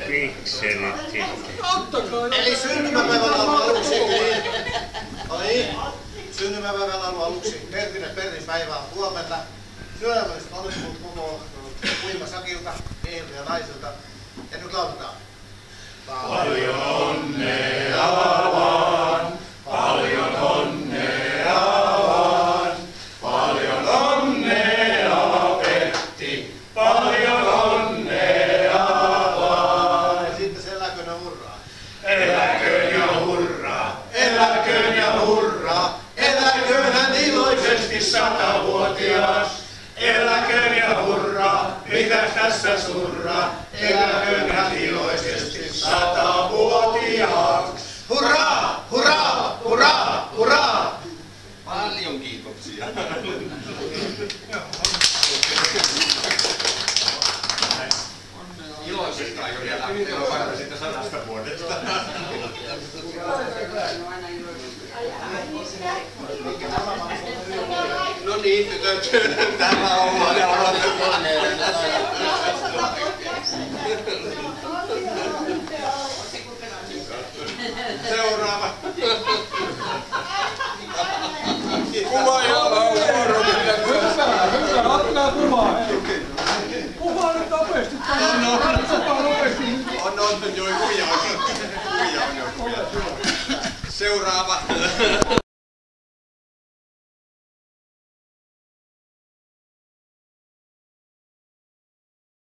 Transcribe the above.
Pikselit sitten. Eli syntymäpäivän aluksi, syntymäpäivän aluksi Pertinen Perrin-päivää huomenna. Sydämelliset onnittelut koko uimasakilta, miehiltä ja naisilta. Ja nyt lauletaan. Paljon onnea vaan, paljon onnea vaan, paljon onnea Pertti, paljon onnea vaan. Ja sitten se eläköön ja hurraa. Eläköön ja hurraa, eläköön ja hurraa, eläköön hän iloisesti 100-vuotias. Eläköön ja hurraa, mitäs tässä surraa, eläköön hän iloisesti 100-vuotiaaksi. Hurraa, hurraa, hurraa, hurraa! Paljon kiitoksia. Iloisesta jo vielä lähtee siitä 100 vuodesta. No niin, tytöt, tämä ollaan ja seuraava. Kuva ja vuoro. Hyvä, ottaa kuvaa. Kuvaa nyt nopeasti. On, joo, kuja on jo. Seuraava.